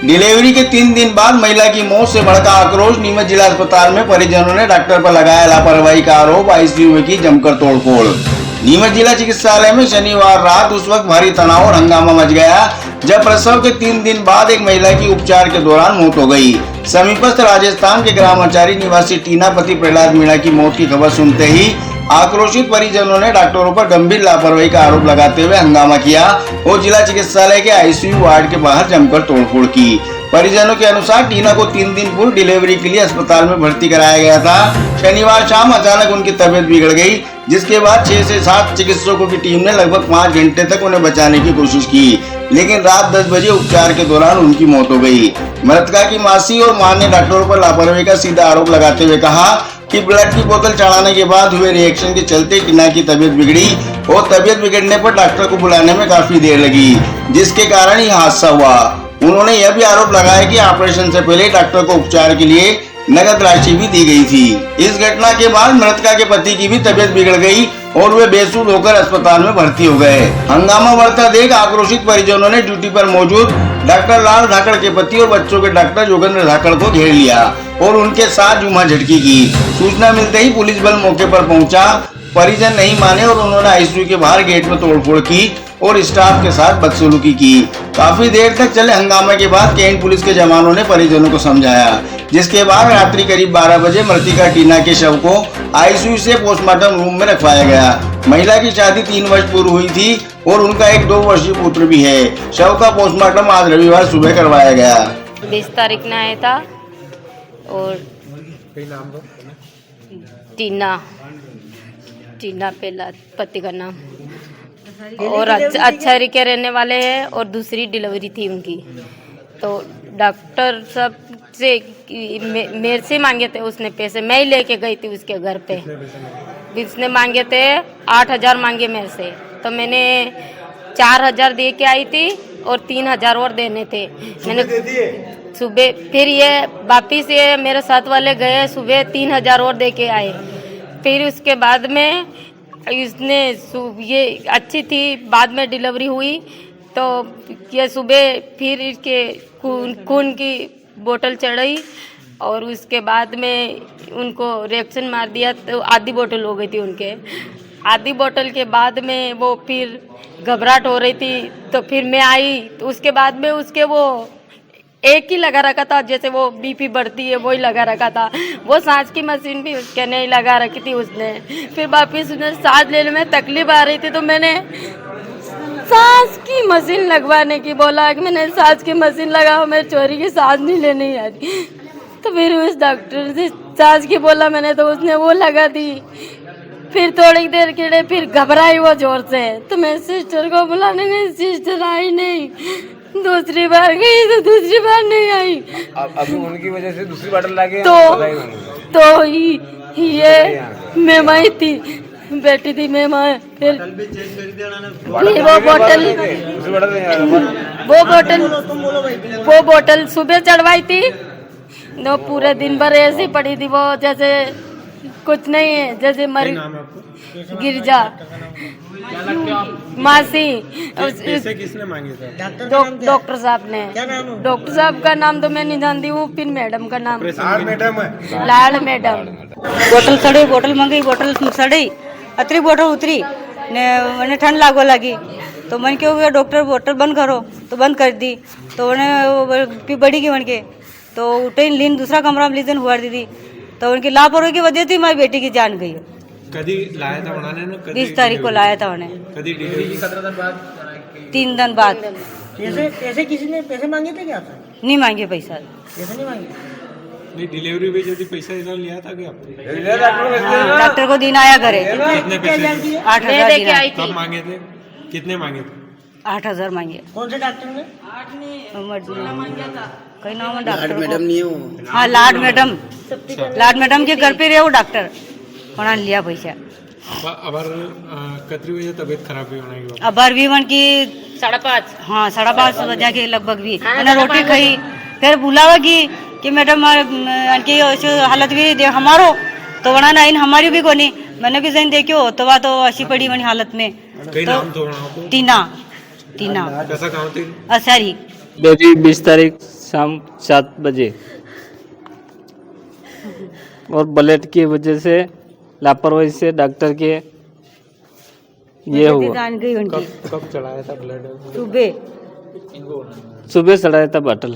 Delivery के 3 दिन बाद महिला की मौत से भड़का आक्रोश। नीमच जिला अस्पताल में परिजनों ने डॉक्टर पर लगाया लापरवाही का आरोप। आईसीयू में की जमकर तोड़फोड़। नीमच जिला चिकित्सालय में शनिवार रात उस वक्त भारी तनाव और हंगामा मच गया जब प्रसव के 3 दिन बाद एक महिला की उपचार के दौरान मौत हो गई। समीपस्थ राजस्थान के ग्राम आचारी निवासी टीना पति प्रहलाद मीणा की मौत की खबर सुनते ही आक्रोशित परिजनों ने डॉक्टरों पर गंभीर लापरवाही का आरोप लगाते हुए हंगामा किया और जिला चिकित्सालय के आईसीयू वार्ड के बाहर जमकर तोड़फोड़ की। परिजनों के अनुसार टीना को 3 दिन पूर्व डिलीवरी के लिए अस्पताल में भर्ती कराया गया था। शनिवार शाम अचानक उनकी तबीयत बिगड़ गई, जिसके बाद 6 से 7 चिकित्सकों की टीम ने लगभग 5 घंटे तक उन्हें बचाने की कोशिश की, लेकिन रात 10 बजे उपचार के दौरान उनकी मौत हो गई। मृतका की मासी और मां ने डॉक्टरों पर लापरवाही का सीधा आरोप लगाते हुए कहा कि ब्लड की बोतल चढ़ाने के बाद हुए रिएक्शन के चलते टीना की तबीयत बिगड़ी और तबीयत बिगड़ने पर डॉक्टर को बुलाने में काफी देर लगी, जिसके कारण यह हादसा हुआ। उन्होंने यह भी आरोप लगाया कि ऑपरेशन से पहले डॉक्टर को उपचार के लिए नगद राशि भी दी गई थी। इस घटना के बाद मृतका के पति की भी तबीयत बिगड़ गई और वे बेसुध होकर अस्पताल में भर्ती हो गए। हंगामा बढ़ता देख आक्रोशित परिजनों ने ड्यूटी पर मौजूद डॉक्टर लाल धाकड़ के पति और बच्चों के डॉक्टर योगेंद्र धाकड़ को घेर लिया और उनके साथ जुम्मा झटकी की। सूचना मिलते ही पुलिस बल मौके पर पहुंचा। परिजन नहीं माने और उन्होंने आईसीयू के बाहर गेट में तोड़फोड़ की और स्टाफ के साथ बदसलूकी की। काफी देर तक चले हंगामे के बाद कैंट पुलिस के जवानों ने परिजनों को समझाया, जिसके बाद रात्रि करीब 12 बजे मृतिका टीना के शव को आईसीयू से पोस्टमार्टम रूम में रखवाया गया। महिला की शादी 3 वर्ष पूर्व हुई थी और उनका एक 2 वर्षीय पुत्र भी है। शव का पोस्टमार्टम आज रविवार सुबह करवाया गया। 20 तारीख ने आया था और टीना पहला पति का नाम और अच्छारी के रहने वाले हैं और दूसरी डिलीवरी थी उनकी। तो डॉक्टर सब से मेरे से मांगे थे उसने पैसे, मैं ही लेके गई थी उसके घर पे। उसने मांगे थे 8,000 मांगे मेरे से, तो मैंने 4,000 दे के आई थी और 3,000 और देने थे मैंने सुबह। फिर ये वापिस ये मेरे साथ वाले गए, सुबह 3,000 और दे के आए। फिर उसके बाद में इसने ये अच्छी थी, बाद में डिलीवरी हुई तो ये सुबह फिर इसके खून की बोतल चढ़ी और उसके बाद में उनको रिएक्शन मार दिया तो आधी बोतल हो गई थी उनके। आधी बोतल के बाद में वो फिर घबराहट हो रही थी तो फिर मैं आई तो उसके बाद में उसके वो एक ही लगा रखा था, जैसे वो बीपी बढ़ती है वही लगा रखा था। वो सांस की मशीन भी उसके नहीं लगा रखी थी उसने। फिर वापिस उसने सांस लेने में तकलीफ आ रही थी तो मैंने सांस की मशीन लगवाने की बोला कि मैंने सांस की मशीन लगाओ, मेरे चोरी की सांस नहीं लेने आ रही। तो फिर उस डॉक्टर से सांस की बोला मैंने तो उसने वो लगा दी। फिर थोड़ी देर के लिए फिर घबराई वो जोर से, तो मैं सिस्टर को बुलाने गई, सिस्टर आई नहीं। दूसरी बार गई तो दूसरी बार नहीं आई। अभी उनकी वजह से दूसरी बोतल लाके तो ये मैं वही थी, बैठी थी मैं वहाँ। फिर वो बोतल सुबह चढ़वाई थी, no, पूरे दिन भर ऐसी पड़ी थी वो, जैसे कुछ नहीं है, जैसे मर गिरजा मासी। पैसे किसने मांगे थे? डॉक्टर साहब ने। डॉक्टर साहब का नाम तो मैं नहीं जानती हूँ, फिर मैडम का नाम लाल मैडम। बोतल सड़ी, बोतल मंगी, बोतल सड़ी, अतरी बोतल उतरी ने मैंने ठंड लागो लगी तो मन क्या हो गया, डॉक्टर बोतल बंद करो तो बंद कर दी। तो उन्हें बढ़ी गई मन के तो उठे लीन दूसरा कमरा में लीन हुआ दी तो उनकी लापरवाही की वजह थी मेरी बेटी की जान गई। कभी लाया था उन्होंने ना? 20 तारीख को लाया था उन्हें। कभी डिलीवरी 3 दिन बाद। पैसे किसी ने पैसे मांगे थे क्या? नहीं मांगे पैसा, पैसे नहीं मांगे। नहीं, डिलीवरी पे यदि पैसा इधर लिया था क्या? डॉक्टर को दिन आया करे। कितने पैसे? 8,000 दिन आई कब मांगे थे? कितने मांगे थे? 8,000 मांगे। कौन से डॉक्टर ने? कई नाम है डॉक्टर मैडम नहीं हो। हाँ, लाड मैडम के घर पे रहे वो डॉक्टर, उन्होंने लिया पैसा। अबर कतरी वजह तबीयत खराब भी होने की? अबर भी मन की 5:30। हाँ, 5:30 बजे के लगभग भी मैंने रोटी खाई। फिर बुलावा कि मैडम की हालत भी दे हमारो तो बना ना इन हमारी भी कोनी, मैंने भी सही देखियो तो वह तो अच्छी पड़ी मनी हालत में। तो टीना कैसा काम थी? असारी 20 तारीख शाम 7 बजे और ब्लड की वजह से लापरवाही से डॉक्टर के ये हुआ। जान गई उनकी कब चढ़ाया था ब्लड? सुबह सुबह चढ़ाया था बॉटल।